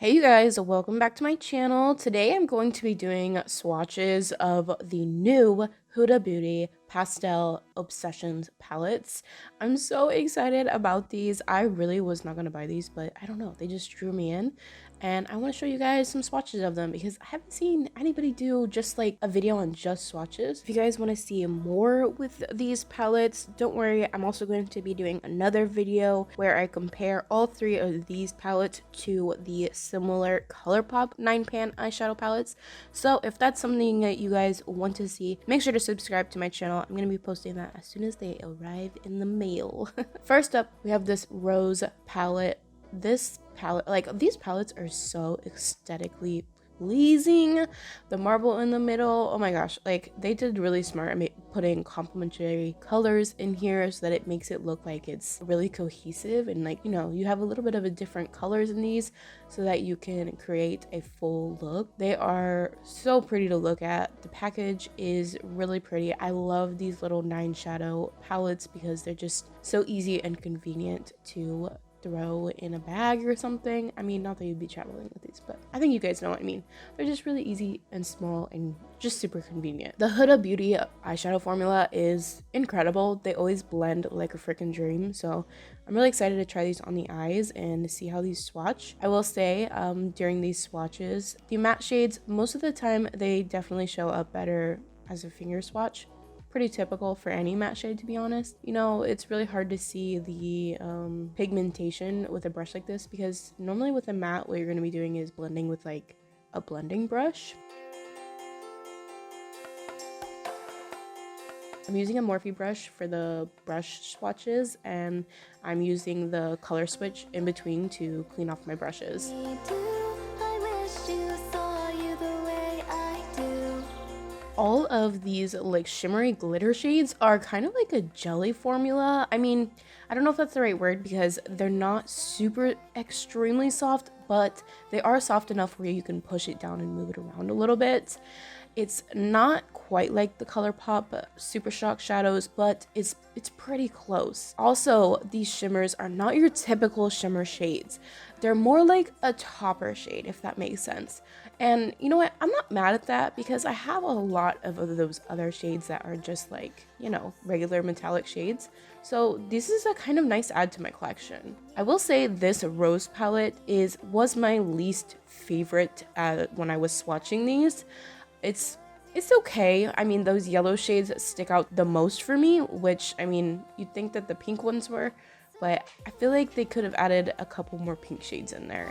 Hey you guys, welcome back to my channel. Today I'm going to be doing swatches of the new Huda Beauty Pastel Obsessions palettes. I'm so excited about these. I really was not going to buy these, but I don't know, they just drew me in. And I want to show you guys some swatches of them because I haven't seen anybody do just like a video on just swatches. If you guys want to see more with these palettes, don't worry, I'm also going to be doing another video where I compare all three of these palettes to the similar Colourpop 9-pan eyeshadow palettes. So if that's something that you guys want to see, make sure to subscribe to my channel. I'm going to be posting that as soon as they arrive in the mail. First up, we have this Rose palette. This palette, like these palettes are so aesthetically pleasing. The marble in the middle, oh my gosh, like they did really smart putting complementary colors in here so that it makes it look like it's really cohesive, and like, you know, you have a little bit of a different colors in these so that you can create a full look. They are so pretty to look at. The package is really pretty. I love these little 9 shadow palettes because they're just so easy and convenient to throw in a bag or something. I mean, not that you'd be traveling with these, but I think you guys know what I mean. They're just really easy and small and just super convenient. The Huda Beauty eyeshadow formula is incredible. They always blend like a freaking dream. So I'm really excited to try these on the eyes and see how these swatch. I will say during these swatches, the matte shades, most of the time they definitely show up better as a finger swatch. Pretty typical for any matte shade, to be honest. You know, it's really hard to see the pigmentation with a brush like this because normally with a matte, what you're going to be doing is blending with like a blending brush. I'm using a Morphe brush for the brush swatches, and I'm using the color switch in between to clean off my brushes. All of these like shimmery glitter shades are kind of like a jelly formula. I mean, I don't know if that's the right word because they're not super extremely soft, but they are soft enough where you can push it down and move it around a little bit. It's not quite like the Colourpop Super Shock shadows, but it's pretty close. Also, these shimmers are not your typical shimmer shades. They're more like a topper shade, if that makes sense. And you know what? I'm not mad at that because I have a lot of those other shades that are just like, you know, regular metallic shades. So this is a kind of nice add to my collection. I will say this Rose palette was my least favorite when I was swatching these. It's okay. I mean, those yellow shades stick out the most for me, which, I mean, you'd think that the pink ones were, but I feel like they could have added a couple more pink shades in there.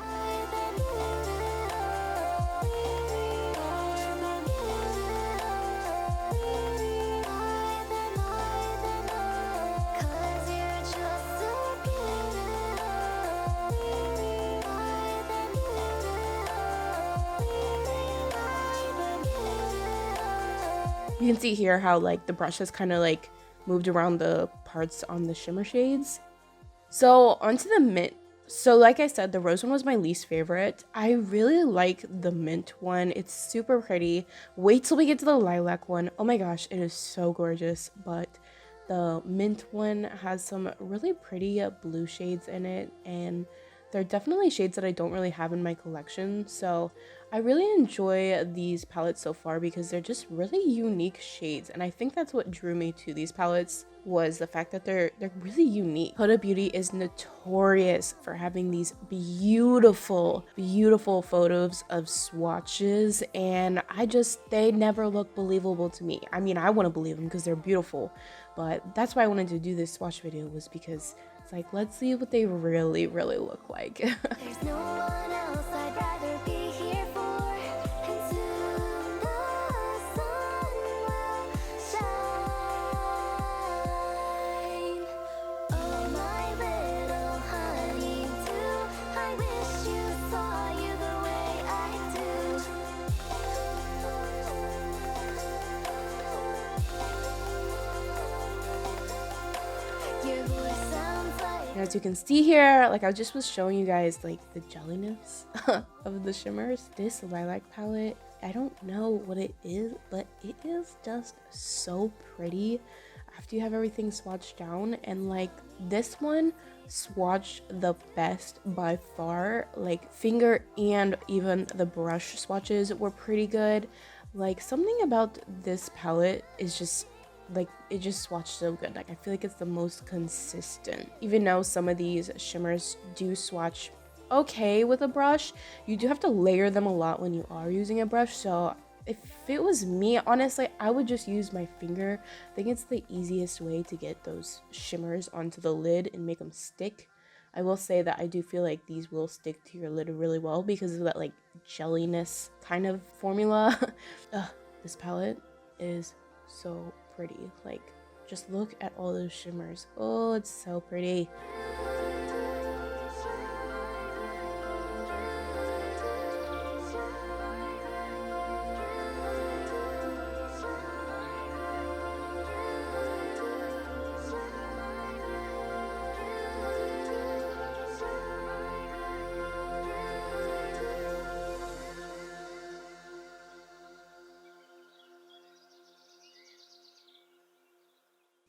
You can see here how like the brush has kind of like moved around the parts on the shimmer shades. So onto the mint. So like I said, the rose one was my least favorite. I really like the mint one. It's super pretty. Wait till we get to the lilac one. Oh my gosh, it is so gorgeous. But the mint one has some really pretty blue shades in it, and they're definitely shades that I don't really have in my collection. So I really enjoy these palettes so far because they're just really unique shades, and I think that's what drew me to these palettes was the fact that they're really unique. Huda Beauty is notorious for having these beautiful photos of swatches, and they never look believable to me. I mean, I want to believe them because they're beautiful, but that's why I wanted to do this swatch video, was because it's like, let's see what they really look like. There's no one else I'd rather be here for. As you can see here, like I just was showing you guys like the jelliness of the shimmers. This lilac palette, I don't know what it is, but it is just so pretty after you have everything swatched down. And like this one swatched the best by far. Like finger and even the brush swatches were pretty good. Like something about this palette is just like it just swatched so good. Like I feel like it's the most consistent. Even though some of these shimmers do swatch okay with a brush, you do have to layer them a lot when you are using a brush. So if it was me, honestly, I would just use my finger. I think it's the easiest way to get those shimmers onto the lid and make them stick. I will say that I do feel like these will stick to your lid really well because of that like jelliness kind of formula. Ugh, this palette is so pretty. Like, just look at all those shimmers. Oh, it's so pretty.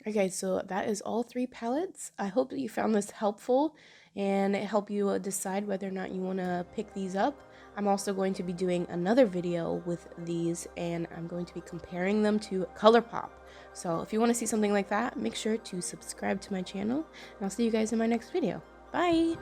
Okay, so that is all 3 palettes. I hope that you found this helpful and it helped you decide whether or not you want to pick these up. I'm also going to be doing another video with these and I'm going to be comparing them to Colourpop. So if you want to see something like that, make sure to subscribe to my channel and I'll see you guys in my next video. Bye!